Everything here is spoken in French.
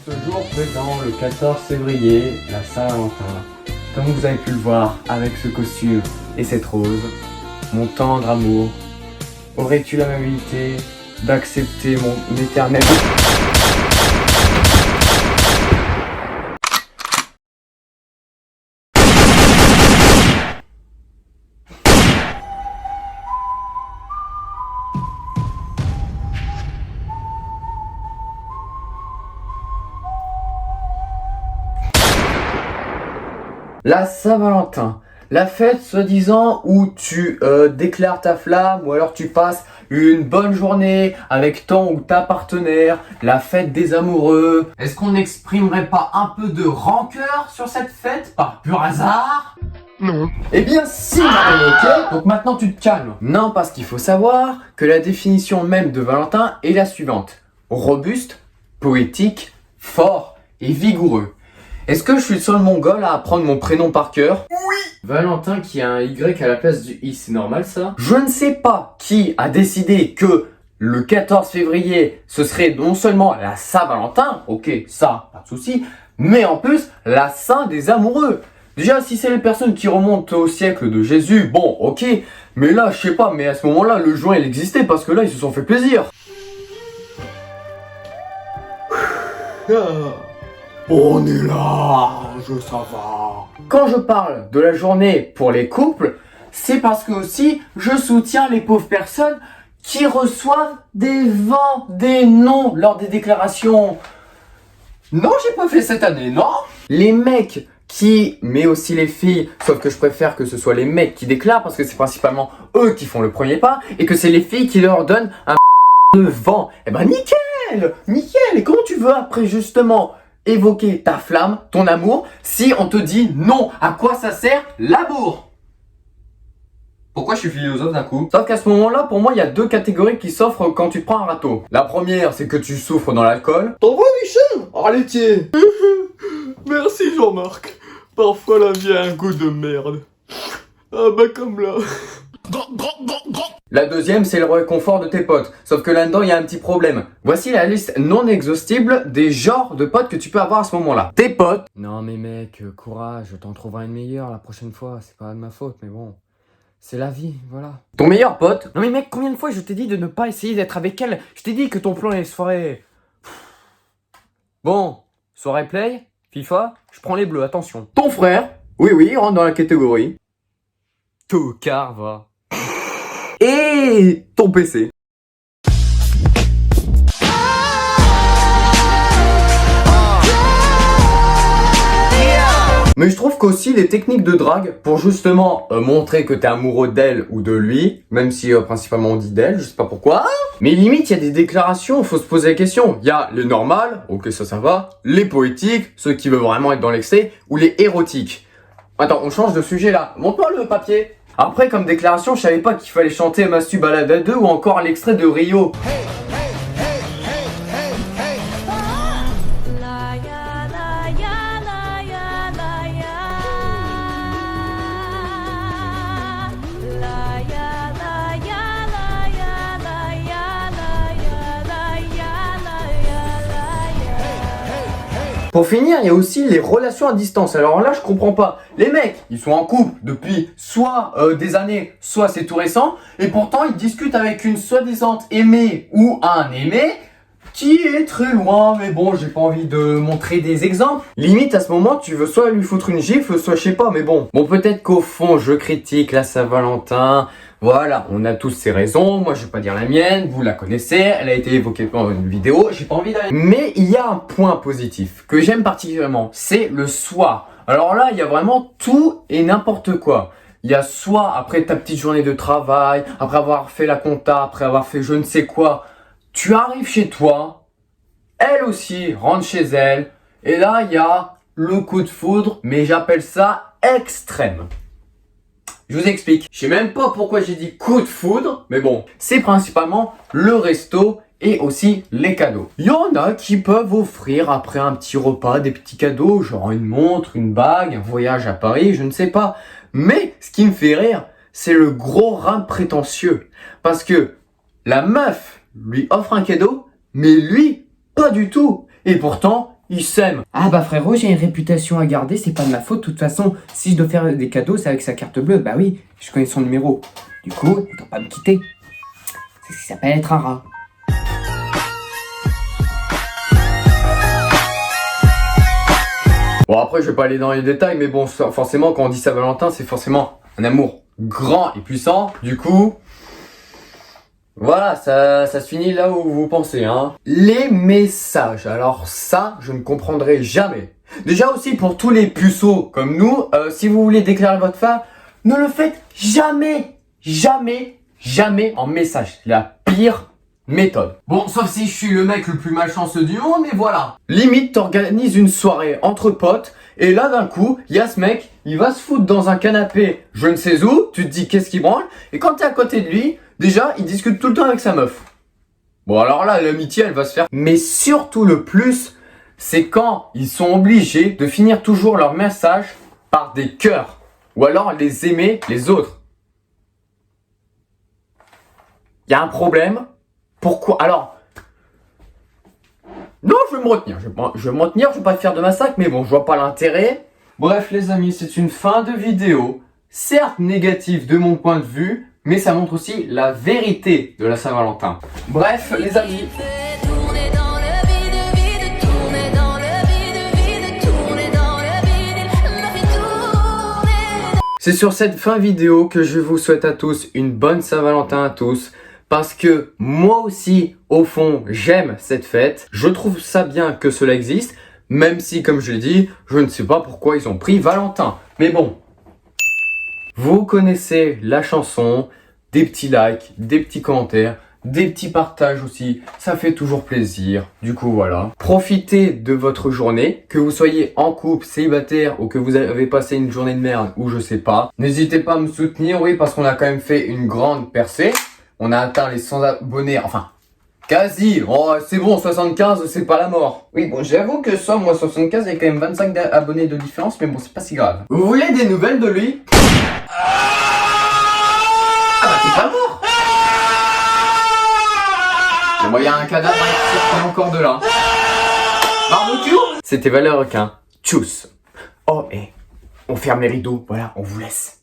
ce jour présent, le 14 février, la Saint-Valentin, comme vous avez pu le voir avec ce costume et cette rose, mon tendre amour, aurais-tu l'amabilité d'accepter mon éternel... La Saint-Valentin, la fête soi-disant où tu déclares ta flamme ou alors tu passes une bonne journée avec ton ou ta partenaire, la fête des amoureux. Est-ce qu'on n'exprimerait pas un peu de rancœur sur cette fête par pur hasard? Non. Eh bien si, Marie, ok? Donc maintenant tu te calmes. Non, parce qu'il faut savoir que la définition même de Valentin est la suivante. Robuste, poétique, fort et vigoureux. Est-ce que je suis le seul mongol à apprendre mon prénom par cœur? Oui. Valentin qui a un Y à la place du I, c'est normal ça? Je ne sais pas qui a décidé que le 14 février, ce serait non seulement la Saint-Valentin, ok, ça, pas de souci, mais en plus, la Saint des amoureux. Déjà, si c'est les personnes qui remontent au siècle de Jésus, bon, ok, mais là, je sais pas, mais à ce moment-là, le joint, il existait parce que là, ils se sont fait plaisir. On est large, ça va. Quand je parle de la journée pour les couples, c'est parce que aussi je soutiens les pauvres personnes qui reçoivent des vents, des noms lors des déclarations. Non, j'ai pas fait cette année, non. Les mecs mais aussi les filles, sauf que je préfère que ce soit les mecs qui déclarent parce que c'est principalement eux qui font le premier pas et que c'est les filles qui leur donnent un de vent. Eh ben nickel, nickel. Et comment tu veux après justement évoquer ta flamme, ton amour, si on te dit non? À quoi ça sert l'amour? Pourquoi je suis philosophe d'un coup? Sauf qu'à ce moment-là, pour moi, il y a deux catégories qui s'offrent quand tu prends un râteau. La première, c'est que tu souffres dans l'alcool. T'en vois, Michel? Arrêtez. Merci Jean-Marc. Parfois la vie a un goût de merde. Ah bah comme là. La deuxième, c'est le réconfort de tes potes. Sauf que là-dedans, il y a un petit problème. Voici la liste non exhaustible des genres de potes que tu peux avoir à ce moment-là. Tes potes. Non mais mec, courage, je t'en trouverai une meilleure la prochaine fois. C'est pas de ma faute, mais bon. C'est la vie, voilà. Ton meilleur pote. Non mais mec, combien de fois je t'ai dit de ne pas essayer d'être avec elle? Je t'ai dit que ton plan est soirée... Bon, soirée play, FIFA, je prends les bleus, attention. Ton frère. Oui, il rentre dans la catégorie. Tocard, va. Et ton PC. Mais je trouve qu'aussi les techniques de drague pour justement montrer que t'es amoureux d'elle ou de lui, même si principalement on dit d'elle, je sais pas pourquoi. Mais limite, il y a des déclarations, faut se poser la question. Il y a les normales, ok ça va, les poétiques, ceux qui veulent vraiment être dans l'excès, ou les érotiques. Attends, on change de sujet là. Montre-moi le papier. Après, comme déclaration, je savais pas qu'il fallait chanter Mastu Balade à deux ou encore l'extrait de Rio. Pour finir, il y a aussi les relations à distance. Alors là, je comprends pas. Les mecs, ils sont en couple depuis soit des années, soit c'est tout récent, et pourtant ils discutent avec une soi-disant aimée ou un aimé qui est très loin. Mais bon, j'ai pas envie de montrer des exemples. Limite, à ce moment, tu veux soit lui foutre une gifle, soit je sais pas, mais bon. Bon, peut-être qu'au fond, je critique la Saint-Valentin. Voilà, on a tous ses raisons, moi je vais pas dire la mienne, vous la connaissez, elle a été évoquée dans une vidéo, j'ai pas envie d'aller. Mais il y a un point positif que j'aime particulièrement, c'est le soir. Alors là, il y a vraiment tout et n'importe quoi. Il y a soit après ta petite journée de travail, après avoir fait la compta, après avoir fait je ne sais quoi, tu arrives chez toi, elle aussi rentre chez elle, et là il y a le coup de foudre, mais j'appelle ça extrême. Je vous explique. Je sais même pas pourquoi j'ai dit coup de foudre, mais bon, c'est principalement le resto et aussi les cadeaux. Il y en a qui peuvent offrir après un petit repas des petits cadeaux, genre une montre, une bague, un voyage à Paris, je ne sais pas. Mais ce qui me fait rire, c'est le gros rein prétentieux. Parce que la meuf lui offre un cadeau, mais lui, pas du tout. Et pourtant, Ils s'aiment. Ah bah frérot, j'ai une réputation à garder, c'est pas de ma faute. De toute façon, si je dois faire des cadeaux, c'est avec sa carte bleue. Bah oui, je connais son numéro. Du coup, il doit pas me quitter. C'est ce qui s'appelle être un rat. Bon, après, je vais pas aller dans les détails, mais bon, forcément, quand on dit Saint-Valentin, c'est forcément un amour grand et puissant. Du coup, voilà, ça se finit là où vous pensez, hein. Les messages, alors ça, je ne comprendrai jamais. Déjà aussi, pour tous les puceaux comme nous, si vous voulez déclarer votre femme, ne le faites jamais, jamais, jamais en message. C'est la pire méthode. Bon, sauf si je suis le mec le plus malchanceux du monde, mais voilà. Limite, t'organises une soirée entre potes, et là, d'un coup, il y a ce mec, il va se foutre dans un canapé, je ne sais où, tu te dis qu'est-ce qu'il branle, et quand t'es à côté de lui, déjà, il discute tout le temps avec sa meuf. Bon, alors là, l'amitié, elle va se faire. Mais surtout le plus, c'est quand ils sont obligés de finir toujours leur message par des cœurs, ou alors les aimer les autres. Il y a un problème. Pourquoi? Alors, non, je vais me retenir. Je vais me retenir, je vais pas te faire de massacre, mais bon, je vois pas l'intérêt. Bref, les amis, c'est une fin de vidéo. Certes négative de mon point de vue, mais ça montre aussi la vérité de la Saint-Valentin. Bref, les amis. C'est sur cette fin vidéo que je vous souhaite à tous une bonne Saint-Valentin à tous. Parce que moi aussi, au fond, j'aime cette fête. Je trouve ça bien que cela existe. Même si, comme je l'ai dit, je ne sais pas pourquoi ils ont pris Valentin. Mais bon, vous connaissez la chanson. Des petits likes, des petits commentaires, des petits partages aussi. Ça fait toujours plaisir. Du coup, voilà. Profitez de votre journée. Que vous soyez en couple, célibataire ou que vous avez passé une journée de merde ou je sais pas. N'hésitez pas à me soutenir, oui, parce qu'on a quand même fait une grande percée. On a atteint les 100 abonnés, enfin, quasi. Oh, c'est bon, 75, c'est pas la mort. Oui, bon, j'avoue que soit moi 75, il y a quand même 25 abonnés de différence, mais bon, c'est pas si grave. Vous voulez des nouvelles de lui? Ah bah, t'es pas mort. Bon, bah, il y a un cadavre qui est encore de là. Barbecue? C'était Valeur Requin. Tchuss. Oh, et on ferme les rideaux, voilà, on vous laisse.